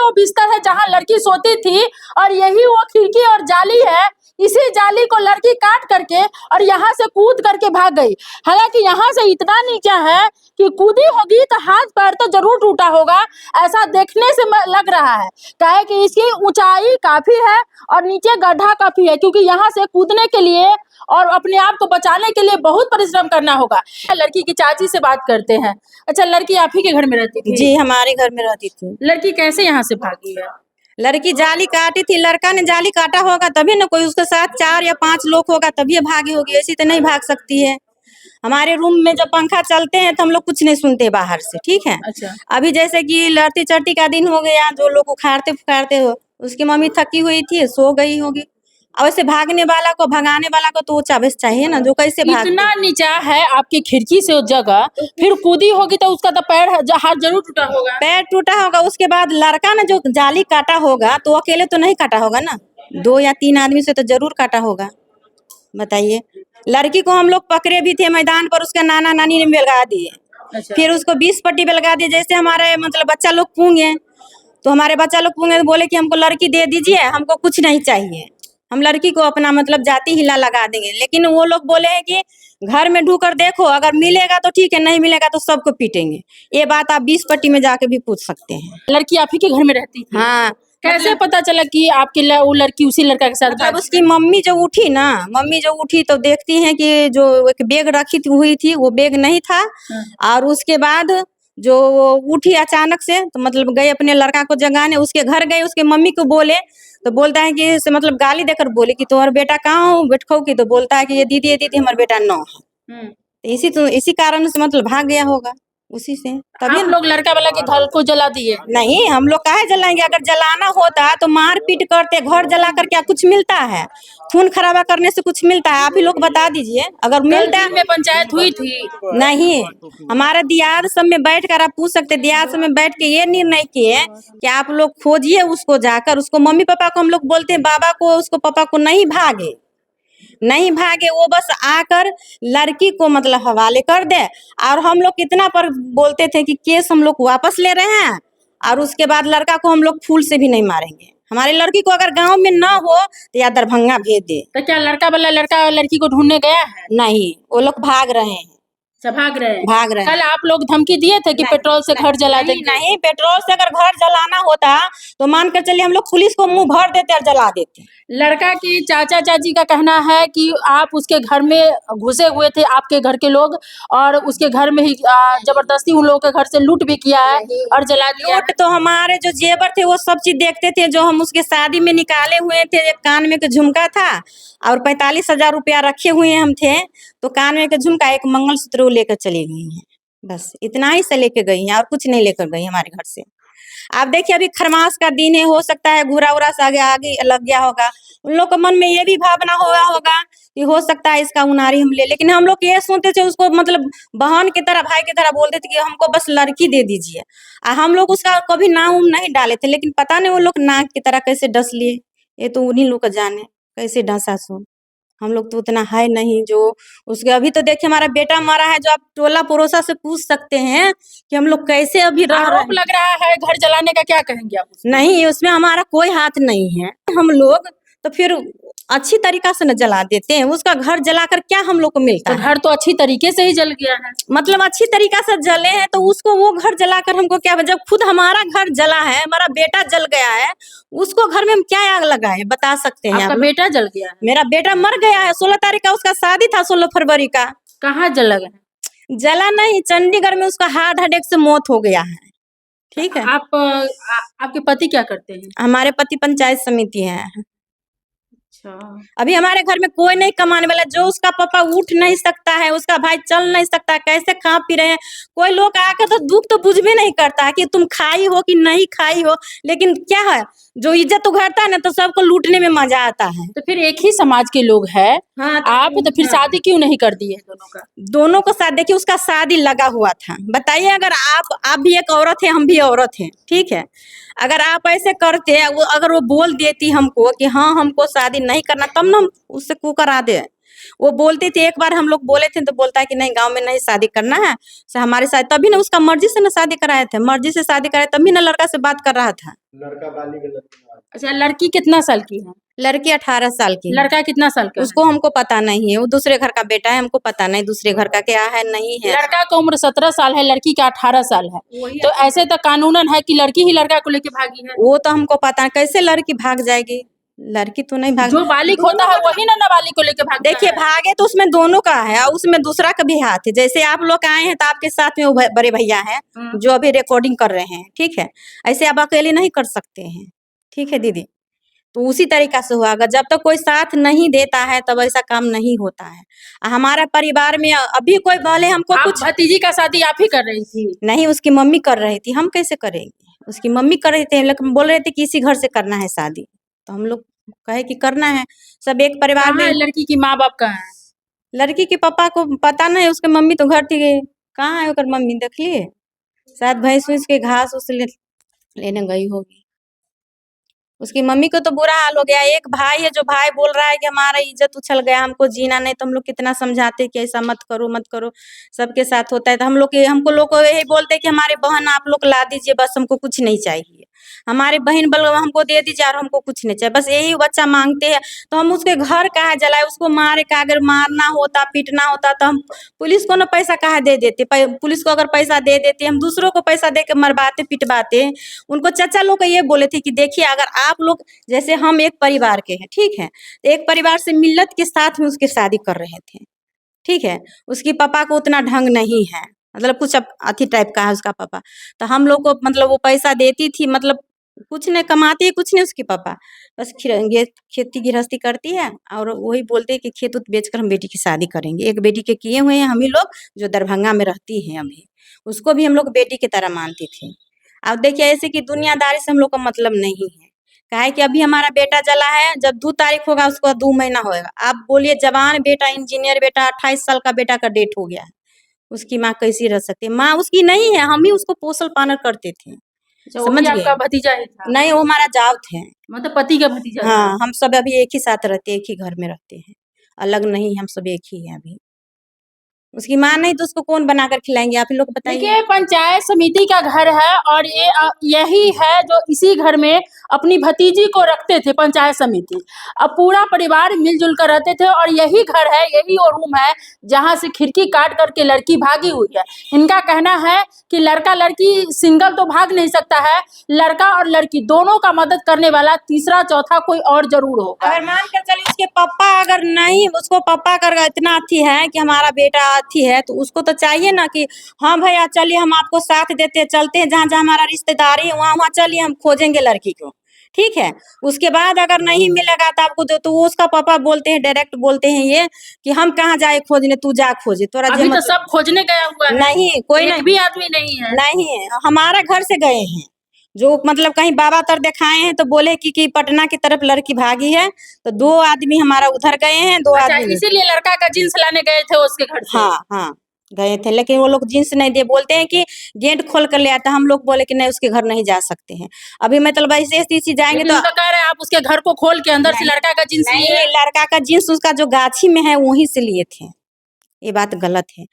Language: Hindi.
वो बिस्तर है जहाँ लड़की सोती थी और यही वो खिड़की और जाली है। इसी जाली को लड़की काट करके और यहाँ से कूद करके भाग गई। हालांकि यहाँ से इतना नीचा है कि कूदी होगी तो हाथ पैर तो जरूर टूटा होगा, ऐसा देखने से लग रहा है। क्या है कि इसकी ऊंचाई काफी है और नीचे गड्ढा काफी है, क्योंकि यहाँ से कूदने के लिए और अपने आप को बचाने के लिए बहुत परिश्रम करना होगा। लड़की की चाची से बात करते हैं। अच्छा, लड़की आप ही के घर में रहती थी? जी, हमारे घर में रहती थी। लड़की कैसे यहाँ से भागी है? लड़की जाली काटी थी, लड़का ने जाली काटा होगा तभी ना, कोई उसके साथ 4 या 5 लोग होगा तभी भागी होगी, ऐसी तो नहीं भाग सकती है। हमारे रूम में जब पंखा चलते हैं तो हम लोग कुछ नहीं सुनते बाहर से, ठीक है। अच्छा। अभी जैसे कि लड़ती चट्टी का दिन हो गया, जो लोग उखाड़ते फुखाड़ते हो, उसकी मम्मी थकी हुई थी, सो गई होगी। अब ऐसे भागने वाला को, भगाने वाला को तो वो चाबस चाहिए ना, जो कैसे भाग। इतना नीचा है आपकी खिड़की से उस जगह, फिर कूदी होगी तो उसका तो पैर हाथ जरूर टूटा होगा। पैर टूटा होगा, उसके बाद लड़का ने जो जाली काटा होगा तो अकेले तो नहीं काटा होगा ना, 2 या 3 आदमी से तो जरूर काटा होगा। बताइए, लड़की को हम लोग पकड़े भी थे मैदान पर, उसका नाना नानी ने बेलगा दिए। अच्छा। फिर उसको 20 पट्टी बेलगा दिए। जैसे हमारे मतलब बच्चा लोग पूंगे, तो हमारे बच्चा लोग पूंगे तो बोले कि हमको लड़की दे दीजिए, हमको कुछ नहीं चाहिए, हम लड़की को अपना मतलब जाति हिला लगा देंगे। लेकिन वो लोग बोले हैं कि घर में ढूंढकर देखो, अगर मिलेगा तो ठीक है, नहीं मिलेगा तो सबको पीटेंगे। ये बात आप 20 पट्टी में जाके भी पूछ सकते हैं। लड़की आप ही के घर में रहती थी? हाँ। कैसे पता चला कि आपकी वो लड़की उसी लड़का के साथ? जब उसकी मम्मी जो उठी ना, मम्मी जो उठी तो देखती हैं कि जो एक बैग रखी हुई थी वो बैग नहीं था। और उसके बाद जो वो उठी अचानक से, तो मतलब गए अपने लड़का को जगाने, उसके घर गए, उसके मम्मी को बोले तो बोलता है कि से मतलब गाली देकर बोले कि तुम्हारा बेटा कहाँ हो बैठो की, तो बोलता है कि ये दीदी हमारा बेटा न है। तो इसी कारण से मतलब भाग गया होगा उसी से। तभी आप लोग लड़का वाला के घर को जला दिए? नहीं, हम लोग काहे जलाएंगे, अगर जलाना होता तो मार पीट करते, घर जला कर क्या कुछ मिलता है? खून खराबा करने से कुछ मिलता है? आप ही लोग बता दीजिए, अगर मिलता है। में पंचायत हुई थी? नहीं, हमारे दियाद सब में बैठ कर आप पूछ सकते, दियाद सब में बैठ के ये निर्णय किए कि आप लोग खोजिए उसको जाकर, उसको मम्मी पापा को हम लोग बोलते हैं, बाबा को उसको पापा को नहीं भागे, वो बस आकर लड़की को मतलब हवाले कर दे। और हम लोग कितना पर बोलते थे कि केस हम लोग वापस ले रहे हैं, और उसके बाद लड़का को हम लोग फूल से भी नहीं मारेंगे। हमारी लड़की को अगर गांव में ना हो तो या दरभंगा भेज दे। तो क्या लड़का वाला लड़का लड़की को ढूंढने गया है? नहीं, वो लोग भाग रहे हैं। भाग रहे हैं? भाग रहे हैं। कल आप लोग धमकी दिए थे कि पेट्रोल से घर जला देंगे? नहीं, पेट्रोल से अगर घर जलाना होता तो मान कर चलिए हम लोग पुलिस को मुंह भर देते और जला देते। लड़का की चाचा चाची का कहना है कि आप उसके घर में घुसे हुए थे, आपके घर के लोग, और उसके घर में ही जबरदस्ती उन लोगों के घर से लूट भी किया है और जला दिया। लूट तो हमारे जो जेवर थे वो सब चीज देखते थे, जो हम उसके शादी में निकाले हुए थे। एक कान में के झुमका था और 45,000 रुपया रखे हुए हम थे, तो कान में के झुमका, एक मंगलसूत्र वो लेकर चली गई हैं। बस इतना ही से लेके गई हैं और कुछ नहीं लेकर गई हमारे घर से। आप देखिए, अभी खरमास का दिन है, हो सकता है घूरा उरा से आगे लग गया होगा। उन लोग के मन में ये भी भावना हुआ होगा कि हो सकता है इसका उनारी हम ले, लेकिन हम लोग ये सुनते थे, उसको मतलब बहन की तरह, भाई की तरह बोलते थे कि हमको बस लड़की दे दीजिए। हम लोग उसका कभी नाम नहीं डाले थे, लेकिन पता नहीं वो लोग नाक की तरह कैसे डस लिए, ये तो उन्हीं लोग का जाने कैसे डसा। सो हम लोग तो उतना है नहीं जो उसके। अभी तो देखिए हमारा बेटा मरा है, जो आप टोला पड़ोसा से पूछ सकते हैं कि हम लोग कैसे अभी रह रहे हैं। लग रहा है घर जलाने का, क्या कहेंगे आप? नहीं, उसमें हमारा कोई हाथ नहीं है। हम लोग तो फिर अच्छी तरीका से न जला देते हैं, उसका घर जलाकर क्या हम लोग को मिलता है? घर तो अच्छी तरीके से ही जल गया है। मतलब अच्छी तरीका से जले हैं तो उसको वो घर जलाकर हमको क्या? जब खुद हमारा घर जला है, हमारा बेटा जल गया है, उसको घर में हम क्या आग लगाए बता सकते हैं? आपका बेटा जल गया है? मेरा बेटा मर गया है, 16 तारीख का उसका शादी था, 16 फरवरी का। कहाँ जला गया? जला नहीं, चंडीगढ़ में उसका हार्ट अटैक से मौत हो गया है। ठीक है। आपके पति क्या करते हैं? हमारे पति पंचायत समिति है। अभी हमारे घर में कोई नहीं कमाने वाला, जो उसका पापा उठ नहीं सकता है, उसका भाई चल नहीं सकता, कैसे खा पी रहे हैं। कोई लोग आकर तो दुख तो बुझ भी नहीं करता है कि तुम खाई हो कि नहीं खाई हो, लेकिन क्या है, जो इज्जत उघाड़ता है ना तो सबको लूटने में मजा आता है। तो फिर एक ही समाज के लोग हैं। हाँ, आप तो फिर शादी क्यों नहीं कर दिए दोनों को? साथ देखिए, उसका शादी लगा हुआ था। बताइए, अगर आप भी एक औरत है, हम भी औरत हैं, ठीक है। अगर आप ऐसे करते, अगर वो बोल देती हमको कि हाँ हमको शादी नहीं करना, तब ना हम उससे को करा दे। वो बोलते थे, एक बार हम लोग बोले थे तो बोलता है कि नहीं गांव में नहीं शादी करना है हमारे साथ, तभी ना उसका मर्जी से ना शादी कराए थे, मर्जी से शादी कराए तभी ना लड़का से बात कर रहा था। लड़का बाली गलत बात। अच्छा, लड़की कितना साल की है? लड़की 18 साल की है। लड़का कितना साल का है? उसको हमको पता नहीं है, वो दूसरे घर का बेटा है, हमको पता नहीं दूसरे घर का क्या है नहीं है। लड़का का उम्र 17 साल है, लड़की का 18 साल है। वही तो ऐसे तो कानूनन है कि लड़की ही लड़का को लेके भागी है। वो तो हमको पता है, कैसे लड़की भाग जाएगी? लड़की तो नहीं भाग। जो बालिग होता है वही ना नाबालिग को लेके भागता देखिए है। भागे तो उसमें दोनों का है और उसमें दूसरा का भी हाथ है। जैसे आप लोग आए हैं तो आपके साथ में वो बड़े भैया हैं जो अभी रिकॉर्डिंग कर रहे हैं, ठीक है। ऐसे आप अकेले नहीं कर सकते हैं, ठीक है दीदी। तो उसी तरीका से हुआ, अगर जब तक कोई साथ नहीं देता है तब ऐसा काम नहीं होता है। हमारे परिवार में अभी कोई भले हमको आप कुछ भतीजी का शादी आप ही कर रही थी? नहीं, उसकी मम्मी कर रही थी, हम कैसे करेंगे? उसकी मम्मी कर रही थी, लेकिन बोल रहे थे कि इसी घर से करना है शादी, तो हम लोग कहे कि करना है, सब एक परिवार कहाँ में। है लड़की की माँ बाप कहाँ है? लड़की के पापा को पता नहीं, उसके मम्मी तो घर थी गई। कहाँ है ओकर मम्मी देख लिए? शायद भैंस उस के घास उस लेने गई होगी। उसकी मम्मी को तो बुरा हाल हो गया। एक भाई है जो भाई बोल रहा है कि हमारा इज्जत उछल गया, हमको जीना नहीं। तो हम लोग कितना समझाते कि ऐसा मत करो मत करो, सबके साथ होता है। तो हमको लोग को यही बोलते कि हमारे बहन आप लोग ला दीजिए, बस हमको कुछ नहीं चाहिए। हमारे बहन बल हमको दे दीजिए और हमको कुछ नहीं चाहिए, बस यही बच्चा मांगते हैं। तो हम उसके घर काहे जलाए, उसको मारे का? अगर मारना होता पीटना होता तो हम पुलिस को ना पैसा काहे दे देते? पुलिस को अगर पैसा दे देते, हम दूसरों को पैसा दे के मरवाते पिटवाते। उनको चाचा लोग ये बोले थे कि देखिए अगर आप लोग, जैसे हम एक परिवार के हैं, ठीक है, तो एक परिवार से मिल्लत के साथ में उसकी शादी कर रहे थे, ठीक है। उसकी पापा को उतना ढंग नहीं है, मतलब कुछ अथी टाइप का है उसका पापा। तो हम लोग को मतलब वो पैसा देती थी, मतलब कुछ नहीं कमाती है, कुछ नहीं उसकी पापा, बस ये खेती गृहस्थी करती है और वही बोलते हैं कि खेत उत बेचकर हम बेटी की शादी करेंगे। एक बेटी के किए हुए हैं हम ही लोग, जो दरभंगा में रहती है अभी, उसको भी हम लोग बेटी की तरह मानती थी। अब देखिए ऐसे कि दुनियादारी से हम लोग का मतलब नहीं है। काहे कि अभी हमारा बेटा जला है, जब 2 तारीख होगा उसको 2 महीना होएगा। आप बोलिए जवान बेटा, इंजीनियर बेटा, 28 साल का बेटा का डेथ हो गया है, उसकी माँ कैसी रह सकती है? माँ उसकी नहीं है, हम ही उसको पोसल पालन करते थे, अच्छा, वो समझ भी गए? आपका भतीजा ही था? नहीं, वो हमारा जाव थे। मतलब पति का भतीजा था? हाँ, हम सब अभी एक ही साथ रहते, एक ही घर में रहते हैं, अलग नहीं, हम सब एक ही हैं अभी। उसकी माँ नहीं तो उसको कौन बनाकर खिलाएंगे? आप ही लोग बताइए। देखिए, पंचायत समिति का घर है और यही है जो इसी घर में अपनी भतीजी को रखते थे पंचायत समिति। अब पूरा परिवार मिलजुल कर रहते थे और यही घर है, यही वो रूम है जहां से खिड़की काट करके लड़की भागी हुई है। इनका कहना है कि लड़का लड़की सिंगल तो भाग नहीं सकता है, लड़का और लड़की दोनों का मदद करने वाला तीसरा चौथा कोई और जरूर होगा। अगर मान कर चलिए उसके पापा अगर नहीं, उसको पापा कर इतना अथी है कि हमारा बेटा अथी है, तो उसको तो चाहिए ना कि हाँ भैया चलिए हम आपको साथ देते, चलते हैं जहाँ जहाँ हमारा रिश्तेदारी है वहाँ वहाँ चलिए हम खोजेंगे लड़की को, ठीक है। उसके बाद अगर नहीं मिलेगा तो आपको तो वो उसका पापा बोलते हैं, डायरेक्ट बोलते हैं ये कि हम कहाँ जाए खोजने, तू जा खोजे, तोरा अभी तो सब खोजने गया हुआ है, नहीं कोई एक नहीं भी आदमी नहीं है। नहीं, हमारा घर से गए हैं, जो मतलब कहीं बाबा तर दिखाए हैं तो बोले कि पटना की तरफ लड़की भागी है, तो 2 आदमी हमारा उधर गए हैं, 2 अच्छा, आदमी इसीलिए लड़का का जींस लाने गए थे उसके घर से? हाँ हाँ गए थे, लेकिन वो लोग जींस नहीं दे, बोलते हैं कि गेट खोल कर ले आता। हम लोग बोले कि नहीं उसके घर नहीं जा सकते हैं अभी, मतलब ऐसे जाएंगे तो कह रहे हैं आप उसके घर को खोल के अंदर से लड़का का जींस लिए? नहीं, लड़का का जींस उसका जो गाछी में है वहीं से लिए थे, ये बात गलत है।